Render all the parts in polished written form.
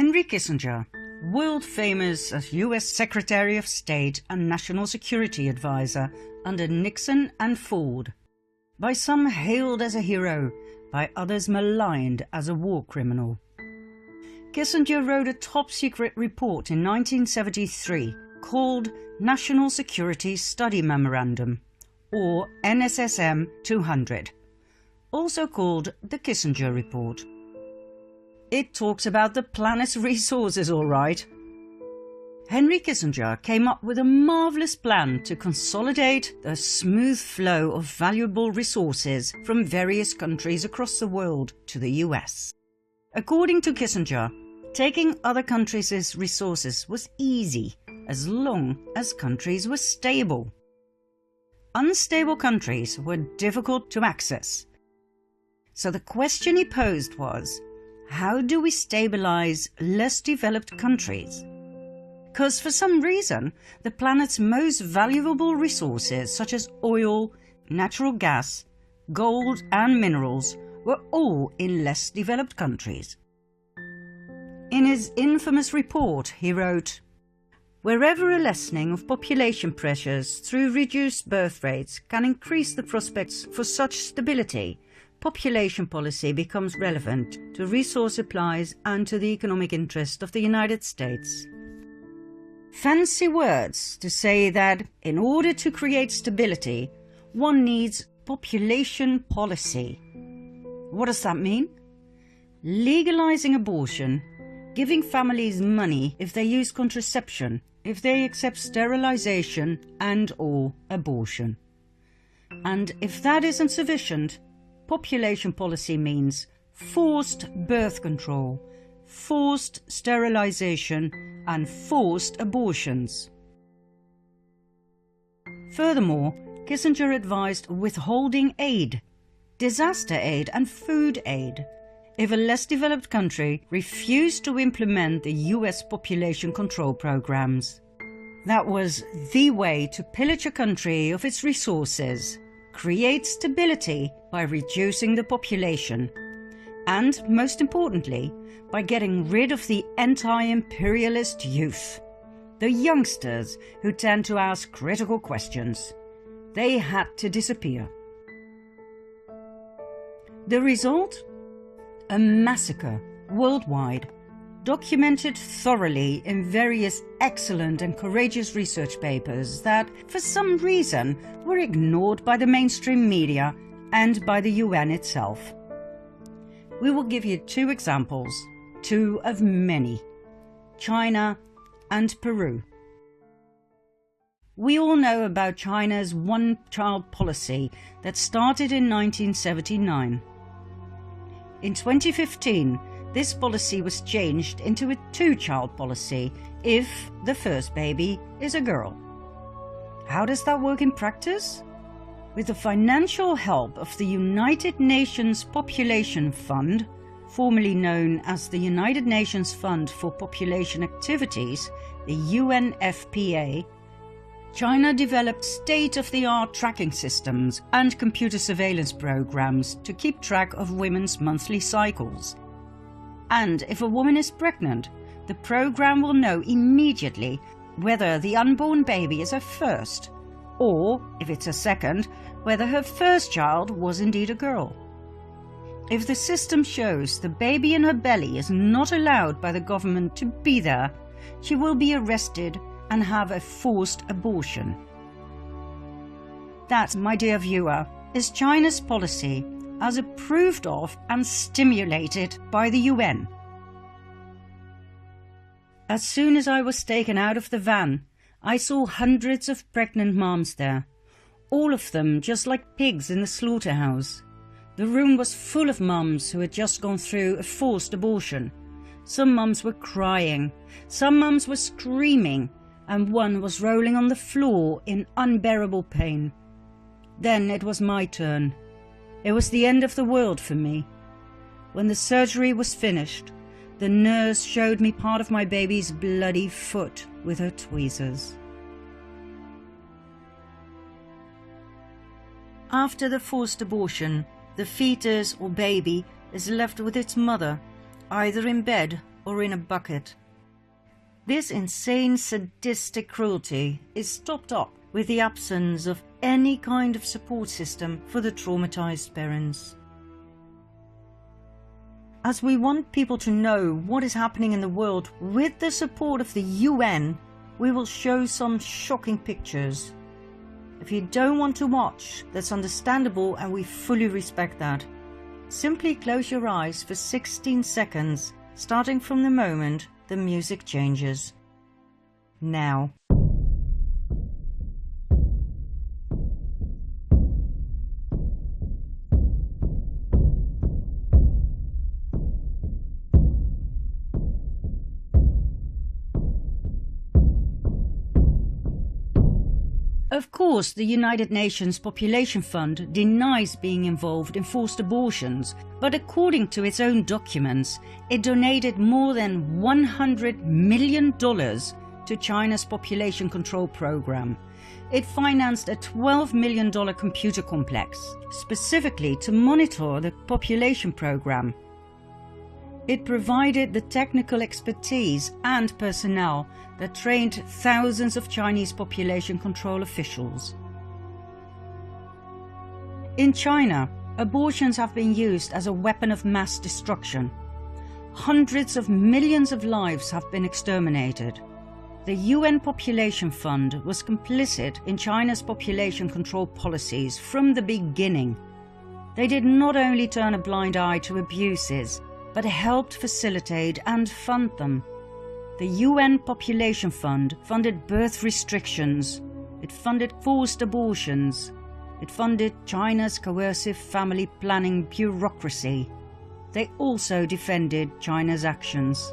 Henry Kissinger, world famous as US Secretary of State and National Security Advisor under Nixon and Ford, by some hailed as a hero, by others maligned as a war criminal. Kissinger wrote a top-secret report in 1973 called National Security Study Memorandum, or NSSM 200, also called the Kissinger Report. It talks about the planet's resources, all right. Henry Kissinger came up with a marvellous plan to consolidate the smooth flow of valuable resources from various countries across the world to the US. According to Kissinger, taking other countries' resources was easy as long as countries were stable. Unstable countries were difficult to access. So the question he posed was, how do we stabilize less developed countries? Because for some reason, the planet's most valuable resources such as oil, natural gas, gold and minerals were all in less developed countries. In his infamous report, he wrote, "Wherever a lessening of population pressures through reduced birth rates can increase the prospects for such stability, population policy becomes relevant to resource supplies and to the economic interest of the United States." Fancy words to say that in order to create stability, one needs population policy. What does that mean? Legalizing abortion, giving families money if they use contraception, if they accept sterilization and/or abortion. And if that isn't sufficient, population policy means forced birth control, forced sterilization and forced abortions. Furthermore, Kissinger advised withholding aid, disaster aid and food aid if a less developed country refused to implement the US population control programs. That was the way to pillage a country of its resources, create stability by reducing the population, and, most importantly, by getting rid of the anti-imperialist youth, the youngsters who tend to ask critical questions. They had to disappear. The result? A massacre worldwide, documented thoroughly in various excellent and courageous research papers that, for some reason, were ignored by the mainstream media and by the UN itself. We will give you two examples, two of many: China and Peru. We all know about China's one-child policy that started in 1979. In 2015, this policy was changed into a two-child policy if the first baby is a girl. How does that work in practice? With the financial help of the United Nations Population Fund, formerly known as the United Nations Fund for Population Activities, the UNFPA, China developed state-of-the-art tracking systems and computer surveillance programs to keep track of women's monthly cycles. And if a woman is pregnant, the program will know immediately whether the unborn baby is her first, or, if it's a second, whether her first child was indeed a girl. If the system shows the baby in her belly is not allowed by the government to be there, she will be arrested and have a forced abortion. That, my dear viewer, is China's policy as approved of and stimulated by the UN. As soon as I was taken out of the van, I saw hundreds of pregnant moms there, all of them just like pigs in the slaughterhouse. The room was full of mums who had just gone through a forced abortion. Some mums were crying, some mums were screaming, and one was rolling on the floor in unbearable pain. Then it was my turn. It was the end of the world for me. When the surgery was finished, the nurse showed me part of my baby's bloody foot with her tweezers. After the forced abortion, the fetus or baby is left with its mother, either in bed or in a bucket. This insane sadistic cruelty is topped up with the absence of any kind of support system for the traumatized parents. As we want people to know what is happening in the world with the support of the UN, we will show some shocking pictures. If you don't want to watch, that's understandable and we fully respect that. Simply close your eyes for 16 seconds, starting from the moment the music changes. Now. Of course, the United Nations Population Fund denies being involved in forced abortions, but according to its own documents, it donated more than $100 million to China's population control program. It financed a $12 million computer complex, specifically to monitor the population program. It provided the technical expertise and personnel that trained thousands of Chinese population control officials. In China, abortions have been used as a weapon of mass destruction. Hundreds of millions of lives have been exterminated. The UN Population Fund was complicit in China's population control policies from the beginning. They did not only turn a blind eye to abuses, but helped facilitate and fund them. The UN Population Fund funded birth restrictions, it funded forced abortions, it funded China's coercive family planning bureaucracy. They also defended China's actions.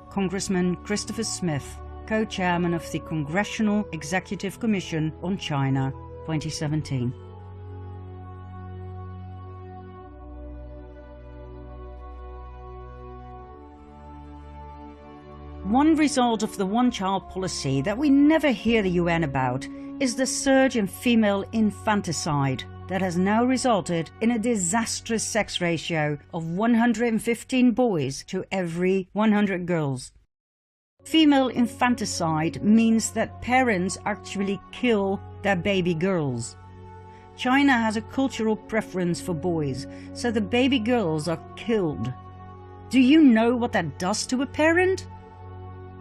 Congressman Christopher Smith, co-chairman of the Congressional Executive Commission on China, 2017. One result of the one-child policy that we never hear the UN about is the surge in female infanticide that has now resulted in a disastrous sex ratio of 115 boys to every 100 girls. Female infanticide means that parents actually kill their baby girls. China has a cultural preference for boys, so the baby girls are killed. Do you know what that does to a parent?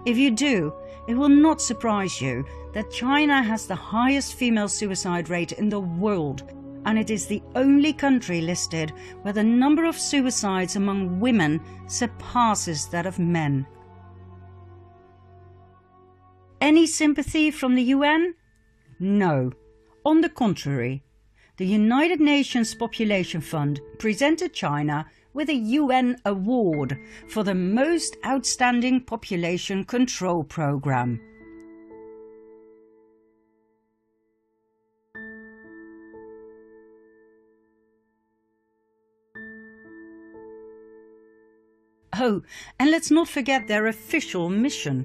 If you do, it will not surprise you that China has the highest female suicide rate in the world, and it is the only country listed where the number of suicides among women surpasses that of men. Any sympathy from the UN? No. On the contrary, the United Nations Population Fund presented China with a UN award for the most outstanding population control program. Oh, and let's not forget their official mission: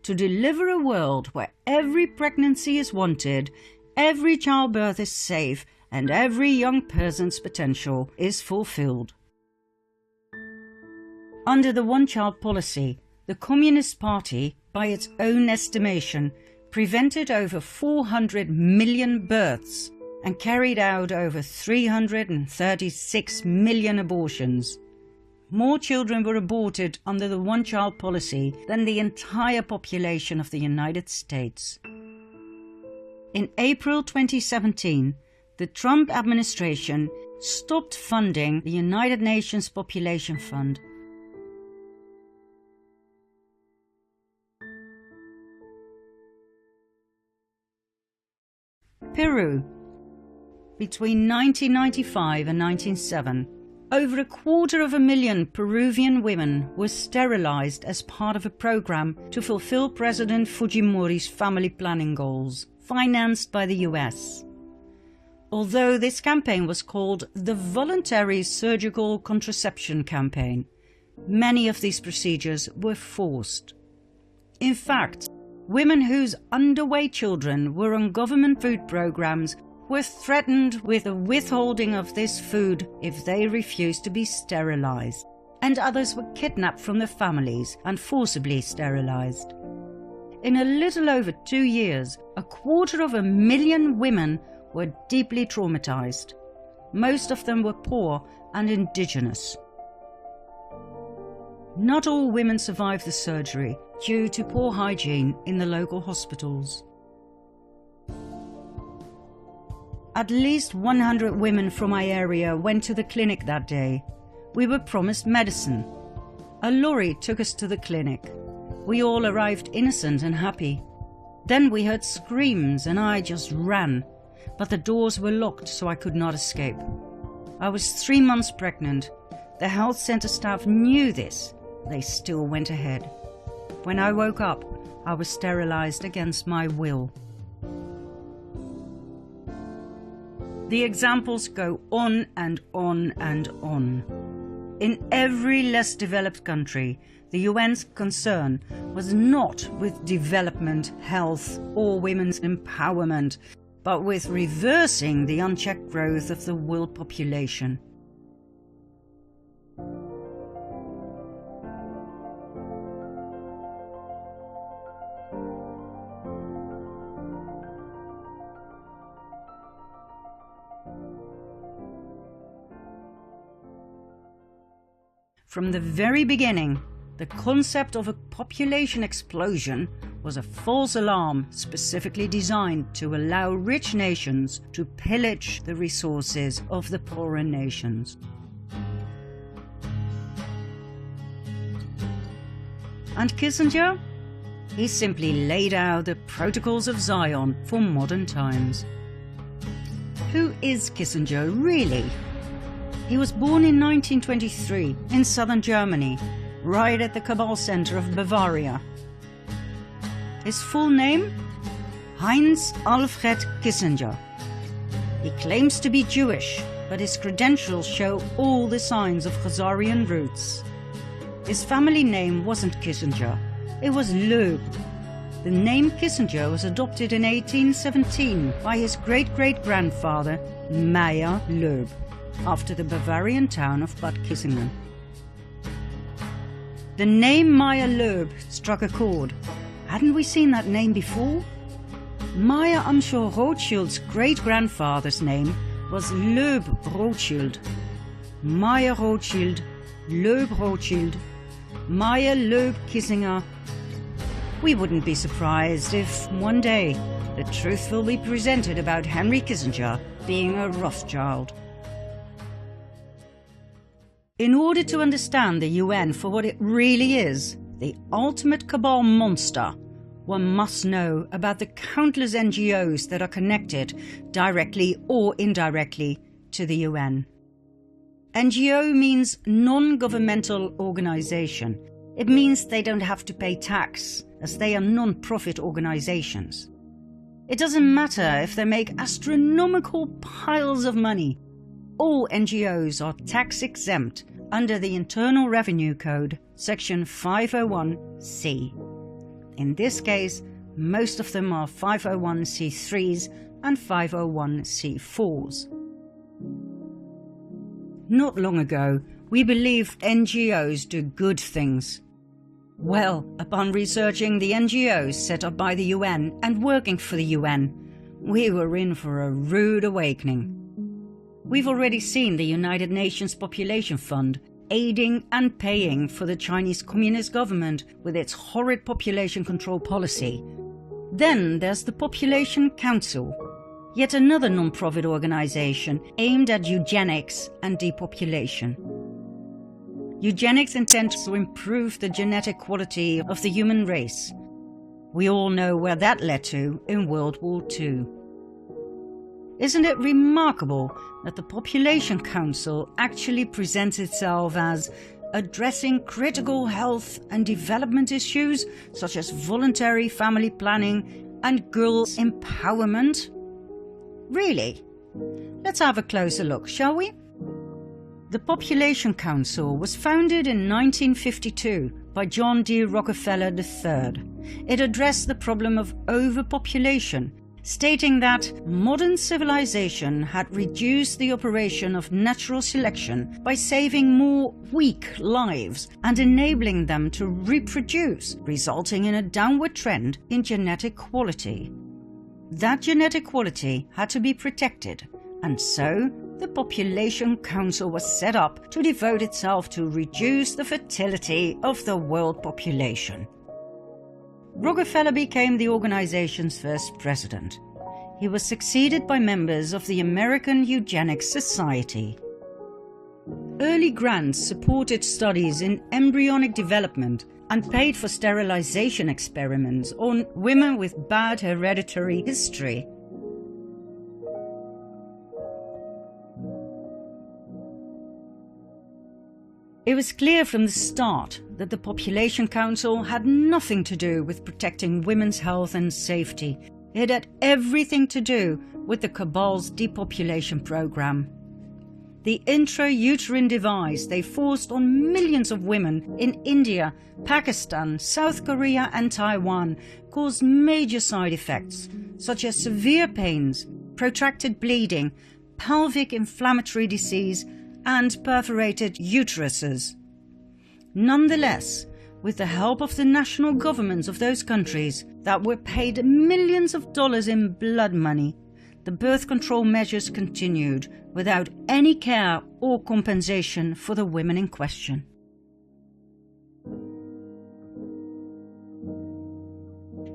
to deliver a world where every pregnancy is wanted, every childbirth is safe, and every young person's potential is fulfilled. Under the one-child policy, the Communist Party, by its own estimation, prevented over 400 million births and carried out over 336 million abortions. More children were aborted under the one-child policy than the entire population of the United States. In April 2017, the Trump administration stopped funding the United Nations Population Fund. Peru. Between 1995 and 1907, over 250,000 Peruvian women were sterilized as part of a program to fulfill President Fujimori's family planning goals, financed by the US. Although this campaign was called the Voluntary Surgical Contraception Campaign, many of these procedures were forced. In fact, women whose underweight children were on government food programs were threatened with the withholding of this food if they refused to be sterilized. and others were kidnapped from their families and forcibly sterilized. In a little over 2 years, 250,000 women were deeply traumatized. Most of them were poor and indigenous. Not all women survived the surgery due to poor hygiene in the local hospitals. At least 100 women from my area went to the clinic that day. We were promised medicine. A lorry took us to the clinic. We all arrived innocent and happy. Then we heard screams and I just ran, but the doors were locked so I could not escape. I was 3 months pregnant. The health center staff knew this. They still went ahead. When I woke up, I was sterilized against my will. The examples go on and on and on. In every less developed country, the UN's concern was not with development, health, or women's empowerment, but with reversing the unchecked growth of the world population. From the very beginning, the concept of a population explosion was a false alarm specifically designed to allow rich nations to pillage the resources of the poorer nations. And Kissinger? He simply laid out the protocols of Zion for modern times. Who is Kissinger really? He was born in 1923 in southern Germany, right at the Cabal center of Bavaria. His full name? Heinz Alfred Kissinger. He claims to be Jewish, but his credentials show all the signs of Khazarian roots. His family name wasn't Kissinger, it was Loeb. The name Kissinger was adopted in 1817 by his great-great-grandfather Meyer Loeb, after the Bavarian town of Bad Kissingen. The name Meyer Loeb struck a chord. Hadn't we seen that name before? Meyer Amschel Rothschild's great-grandfather's name was Loeb Rothschild. Meyer Rothschild, Loeb Rothschild, Meyer Loeb Kissinger. We wouldn't be surprised if one day the truth will be presented about Henry Kissinger being a Rothschild. In order to understand the UN for what it really is, the ultimate cabal monster, one must know about the countless NGOs that are connected, directly or indirectly, to the UN. NGO means non-governmental organization. It means they don't have to pay tax, as they are non-profit organizations. It doesn't matter if they make astronomical piles of money. All NGOs are tax exempt under the Internal Revenue Code, section 501c. In this case, most of them are 501c3s and 501c4s. Not long ago, we believed NGOs do good things. Well, upon researching the NGOs set up by the UN and working for the UN, we were in for a rude awakening. We've already seen the United Nations Population Fund aiding and paying for the Chinese Communist government with its horrid population control policy. Then there's the Population Council, yet another non-profit organization aimed at eugenics and depopulation. Eugenics intends to improve the genetic quality of the human race. We all know where that led to in World War II. Isn't it remarkable that the Population Council actually presents itself as addressing critical health and development issues such as voluntary family planning and girls' empowerment? Really? Let's have a closer look, shall we? The Population Council was founded in 1952 by John D. Rockefeller III. It addressed the problem of overpopulation, stating that modern civilization had reduced the operation of natural selection by saving more weak lives and enabling them to reproduce, resulting in a downward trend in genetic quality. That genetic quality had to be protected, and so the Population Council was set up to devote itself to reduce the fertility of the world population. Rockefeller became the organization's first president. He was succeeded by members of the American Eugenics Society. Early grants supported studies in embryonic development and paid for sterilization experiments on women with bad hereditary history. It was clear from the start that the Population Council had nothing to do with protecting women's health and safety. It had everything to do with the Cabal's depopulation program. The intrauterine device they forced on millions of women in India, Pakistan, South Korea and Taiwan caused major side effects such as severe pains, protracted bleeding, pelvic inflammatory disease and perforated uteruses. Nonetheless, with the help of the national governments of those countries that were paid millions of dollars in blood money, the birth control measures continued without any care or compensation for the women in question.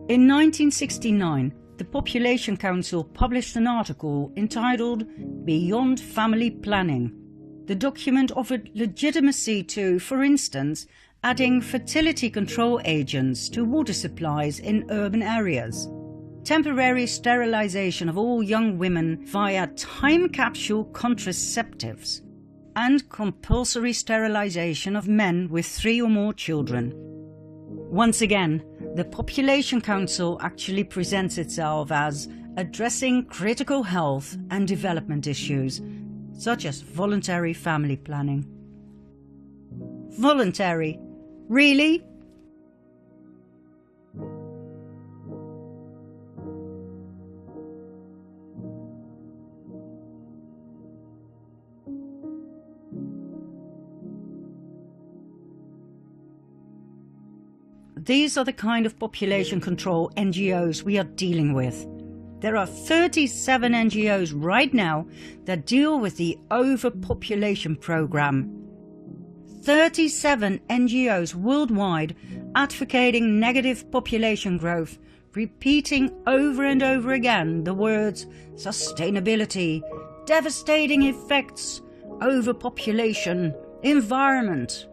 In 1969, the Population Council published an article entitled "Beyond Family Planning." The document offered legitimacy to, for instance, adding fertility control agents to water supplies in urban areas, temporary sterilization of all young women via time capsule contraceptives, and compulsory sterilization of men with 3 or more children. Once again, the Population Council actually presents itself as addressing critical health and development issues, such as voluntary family planning. Voluntary? Really? These are the kind of population control NGOs we are dealing with. There are 37 NGOs right now that deal with the overpopulation program. 37 NGOs worldwide advocating negative population growth, repeating over and over again the words sustainability, devastating effects, overpopulation, environment.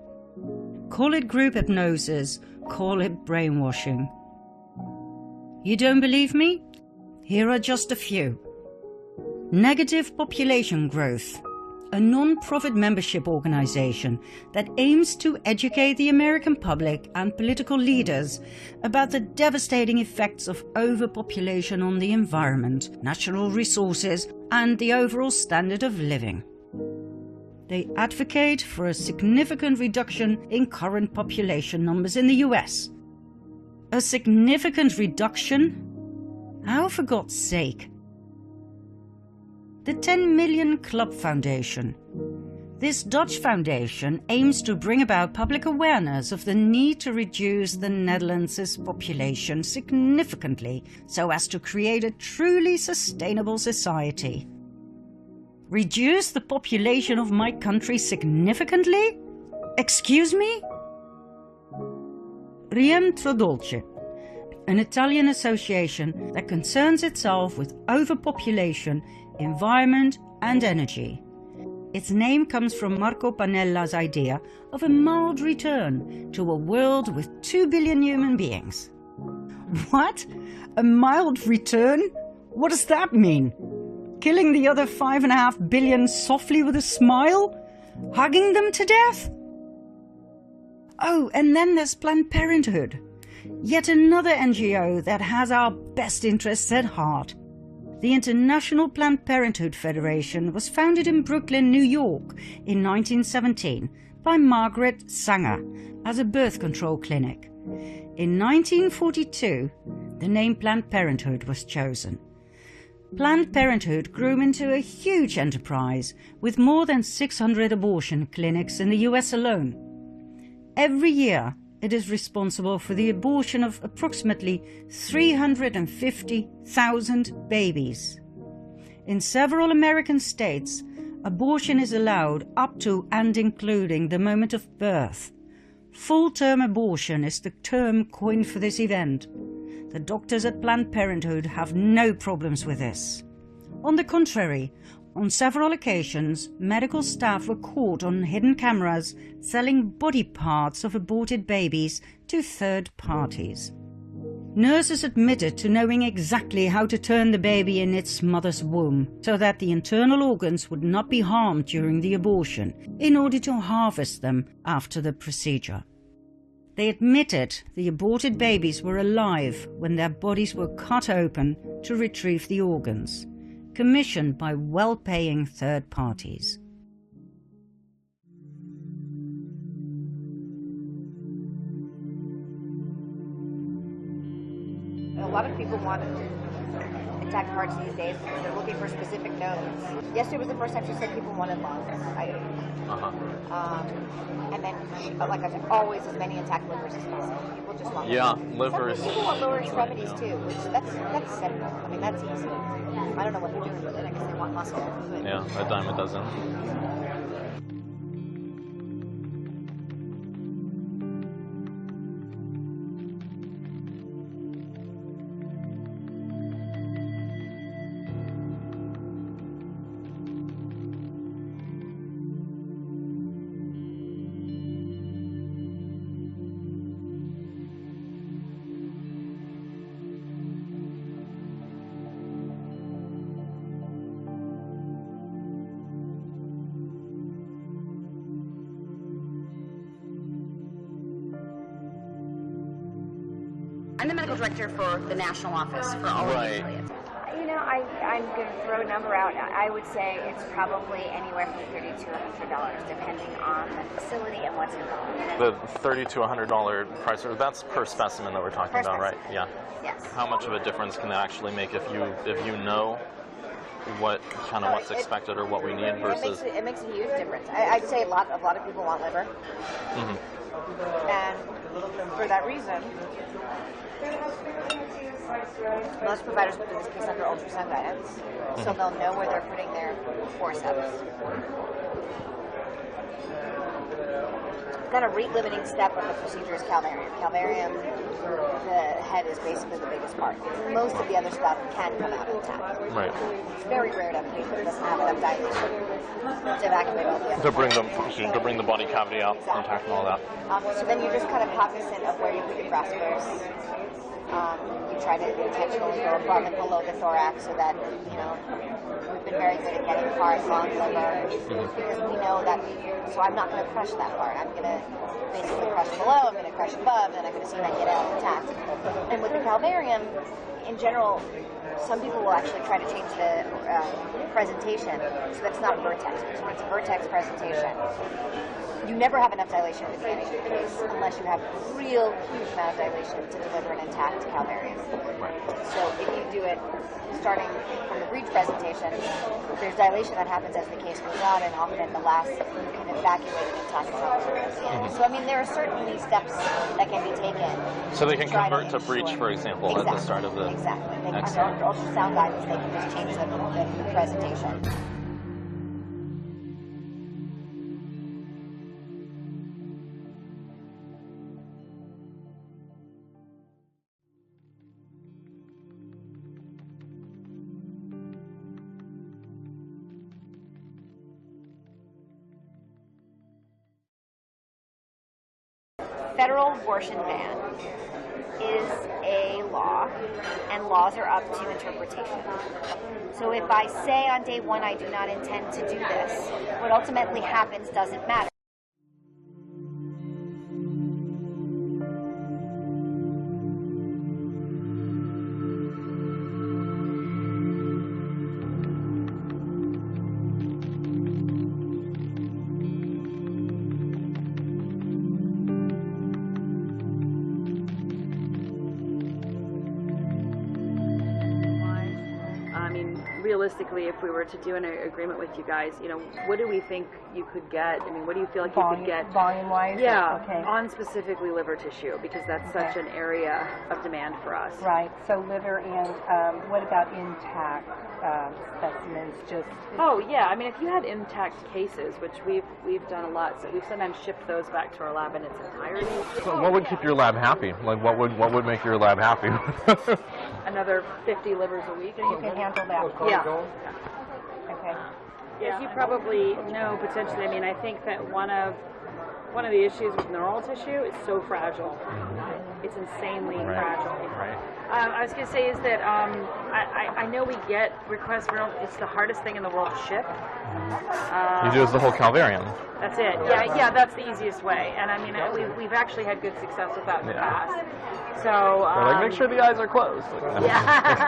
Call it group hypnosis, call it brainwashing. You don't believe me? Here are just a few. Negative Population Growth, a non-profit membership organization that aims to educate the American public and political leaders about the devastating effects of overpopulation on the environment, natural resources, and the overall standard of living. They advocate for a significant reduction in current population numbers in the US. A significant reduction? How, for God's sake? The 10 Million Club Foundation. This Dutch foundation aims to bring about public awareness of the need to reduce the Netherlands' population significantly so as to create a truly sustainable society. Reduce the population of my country significantly? Excuse me? Rientro Dolce, an Italian association that concerns itself with overpopulation, environment and energy. Its name comes from Marco Panella's idea of a mild return to a world with 2 billion human beings. What? A mild return? What does that mean? Killing the other 5.5 billion softly with a smile? Hugging them to death? Oh, and then there's Planned Parenthood. Yet another NGO that has our best interests at heart. The International Planned Parenthood Federation was founded in Brooklyn, New York in 1917 by Margaret Sanger as a birth control clinic. In 1942, the name Planned Parenthood was chosen. Planned Parenthood grew into a huge enterprise with more than 600 abortion clinics in the US alone. Every year, it is responsible for the abortion of approximately 350,000 babies. In several American states, abortion is allowed up to and including the moment of birth. Full-term abortion is the term coined for this event. The doctors at Planned Parenthood have no problems with this. On the contrary, on several occasions, medical staff were caught on hidden cameras selling body parts of aborted babies to third parties. Nurses admitted to knowing exactly how to turn the baby in its mother's womb so that the internal organs would not be harmed during the abortion, in order to harvest them after the procedure. They admitted the aborted babies were alive when their bodies were cut open to retrieve the organs, commissioned by well-paying third parties. A lot of people want intact hearts these days because they're looking for specific nodes. Yesterday was the first time she said people wanted lungs. And then, like I said, always as many intact livers as possible. People just want livers. Some people want lower extremities too, which that's simple. I mean, that's easy. I don't know what they're doing with it. I guess they want muscle. But Yeah, a dime a dozen. I'm the medical director for the national office for all of the affiliates. you know, I'm going to throw a number out. I would say it's probably anywhere from $30 to $100, depending on the facility and what's involved. The $30 to $100 price, that's per specimen that we're talking about, right? Yeah. Yes. How much of a difference can that actually make if you know what what's expected or what we need versus? It makes a huge difference. I'd say a lot of people want liver, and for that reason, most providers put this case under ultrasound guidance, so they'll know where they're putting their forceps. Kind of rate-limiting step of the procedure is calvarium. Calvarium, the head is basically the biggest part. Most of the other stuff can come out intact. Right. It's very rare to have a patient that doesn't have enough dilation to evacuate all the other To bring the body cavity out intact and all that. So then you're just kind of cognizant of where you put your graspers. You try to intentionally go above and below the thorax so that, we've been very good at getting heart, lung, liver, because we know that, so I'm not going to crush that part. I'm going to basically crush below, I'm going to crush above, and I'm going to see if I can get out intact. And with the calvarium, in general, some people will actually try to change the presentation so that it's not a vertex. Because when it's a vertex presentation, you never have enough dilation at the beginning of the case unless you have real huge amount of dilation to deliver an intact calvarium. So if you do it starting from the breech presentation, there's dilation that happens as the case goes on, and often at the last you can evacuate an intact calvarium at the end. So I mean, there are certainly steps that can be taken. So they can convert to breech, for example, at the start of the... Exactly. They can, under ultrasound guidance, they can just change the presentation. Federal abortion ban is a law, and laws are up to interpretation. So if I say on day one I do not intend to do this, what ultimately happens doesn't matter. realistically, if we were to do an agreement with you guys, what do we think you could get? I mean, what do you feel like you could get? Volume-wise? Yeah, Okay. on specifically liver tissue, because that's such an area of demand for us. Right. So liver and what about intact specimens? Oh yeah. I mean, if you had intact cases, which we've done a lot, so we've sometimes shipped those back to our lab in its entirety. So what would keep your lab happy? Like, what would make your lab happy? Another 50 livers a week. You can handle that. Yeah. Okay. As you probably know, potentially, I mean, I think that one of the issues with neural tissue is so fragile. It's insanely fragile. Right. I was going to say is that I know we get requests for neural. It's the hardest thing in the world to ship. You do is the whole calvarium. That's it. Yeah, that's the easiest way. And I mean, we've actually had good success with that in the past. So Make sure the eyes are closed. Yeah.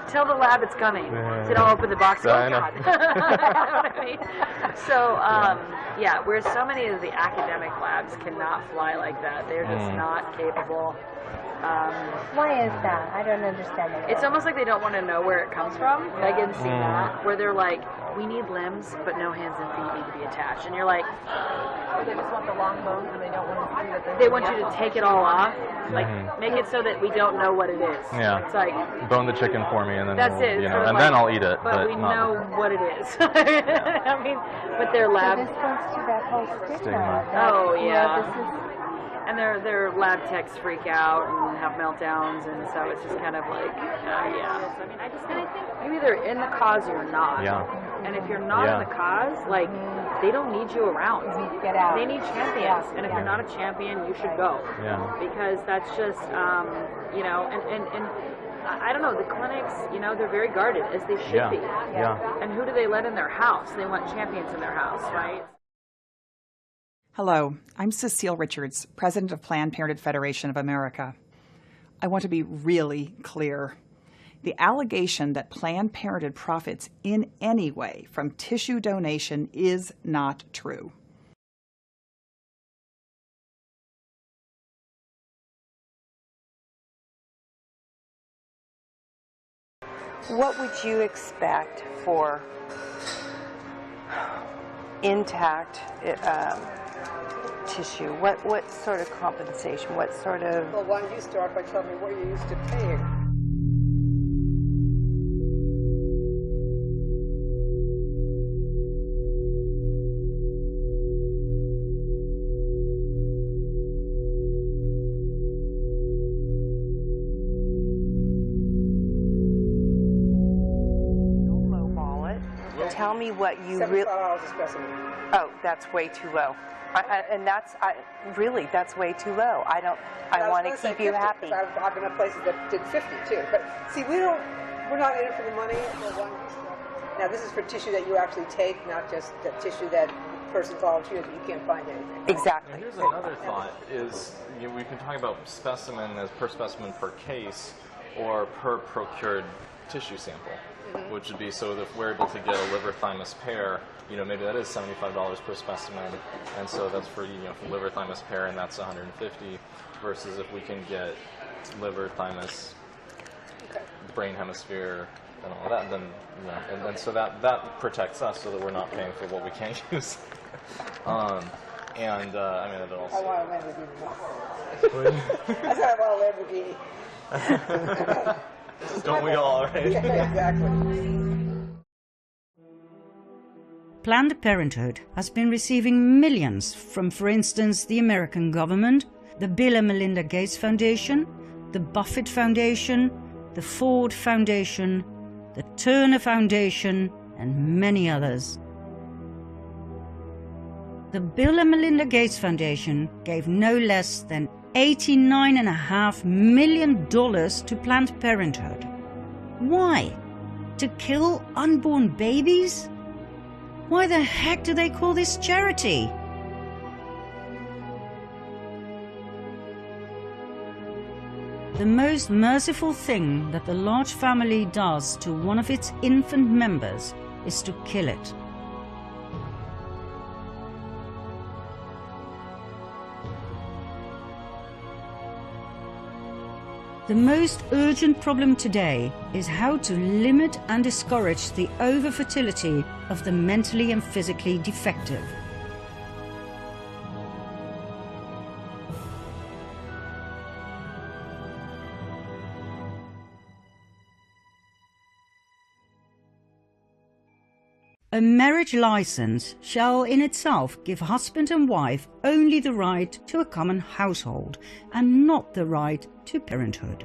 Tell the lab it's coming. So don't open the box. Oh God. You know what I mean? So where so many of the academic labs cannot fly like that. They're just not capable. Why is that? I don't understand that. It's almost like they don't want to know where it comes from. Like, I've seen that, where they're like, we need limbs, but no hands and feet need to be attached. And you're like, They just want the long bones and they don't want to see that they want you to take it all off. Like, make it so that we don't know what it is. Yeah. It's like, bone the chicken for me, and then that's it. then I'll eat it. But we know what it is. I mean, but their lab. So this goes to that whole stigma. Oh yeah. This is, and their lab techs freak out and have meltdowns, and so it's just kind of like, I mean, I think you're either in the cause or you're not. Yeah. And if you're not in the cause, like, they don't need you around. Get out. They need champions, and if you're not a champion, you should go. Yeah. Because that's just, and I don't know, the clinics, they're very guarded, as they should be. Yeah. And who do they let in their house? They want champions in their house, right? Hello, I'm Cecile Richards, President of Planned Parenthood Federation of America. I want to be really clear. The allegation that Planned Parenthood profits in any way from tissue donation is not true. what would you expect for intact tissue? What sort of compensation? What sort of... Well, why don't you start by telling me what you're used to paying? Don't lowball it. Tell me what you really... $75 a specimen. Oh, that's way too low. Really, that's way too low. I want to keep you happy. I've been at places that did 50 too. But see, we're not in it for the money. Now, this is for tissue that you actually take, not just the tissue that the person volunteered that you can't find anything. Exactly. And here's another thought: is we can talk about specimen as per specimen per case, or per procured tissue sample, which would be so that if we're able to get a liver thymus pair. Maybe that is $75 per specimen, and so that's for for liver thymus pair, and that's $150. Versus if we can get liver thymus, brain hemisphere, and all that, then and so that protects us so that we're not paying for what we can't use. I mean that also. I want a Lamborghini. I said I want a Lamborghini. Don't we all, right? Yeah, exactly. Planned Parenthood has been receiving millions from, for instance, the American government, the Bill and Melinda Gates Foundation, the Buffett Foundation, the Ford Foundation, the Turner Foundation, and many others. The Bill and Melinda Gates Foundation gave no less than $89.5 million to Planned Parenthood. Why? To kill unborn babies? Why the heck do they call this charity? The most merciful thing that the large family does to one of its infant members is to kill it. The most urgent problem today is how to limit and discourage the over-fertility of the mentally and physically defective. A marriage license shall in itself give husband and wife only the right to a common household and not the right to parenthood.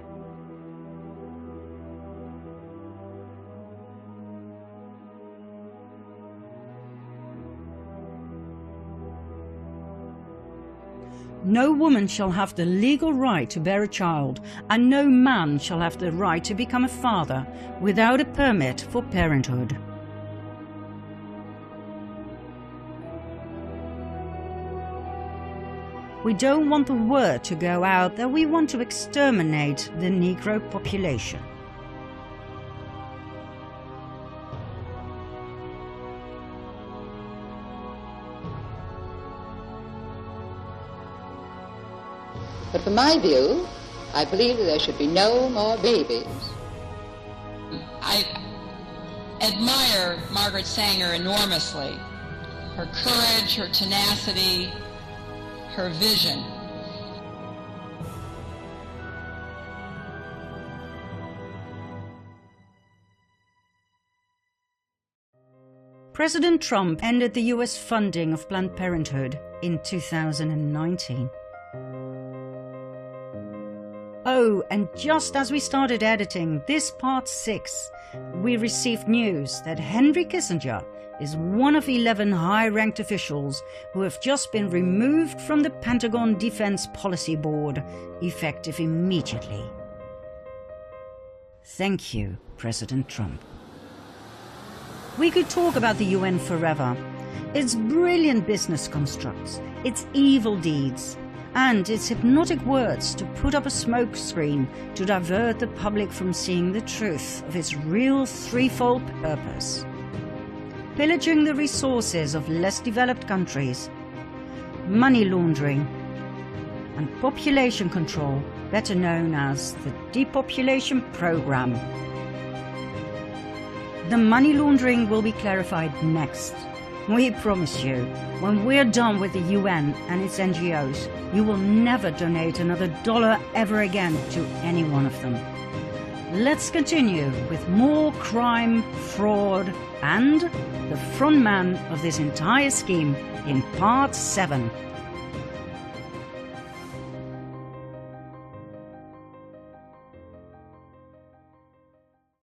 No woman shall have the legal right to bear a child, and no man shall have the right to become a father without a permit for parenthood. We don't want the word to go out that we want to exterminate the Negro population. But from my view, I believe that there should be no more babies. I admire Margaret Sanger enormously. Her courage, her tenacity, her vision. President Trump ended the US funding of Planned Parenthood in 2019. Oh, and just as we started editing this part 6, we received news that Henry Kissinger is one of 11 high-ranked officials who have just been removed from the Pentagon Defense Policy Board, effective immediately. Thank you, President Trump. We could talk about the UN forever, its brilliant business constructs, its evil deeds, and its hypnotic words to put up a smokescreen to divert the public from seeing the truth of its real threefold purpose: pillaging the resources of less developed countries, money laundering, and population control, better known as the depopulation program. The money laundering will be clarified next. We promise you, when we're done with the UN and its NGOs, you will never donate another dollar ever again to any one of them. Let's continue with more crime, fraud, and the front man of this entire scheme in part 7.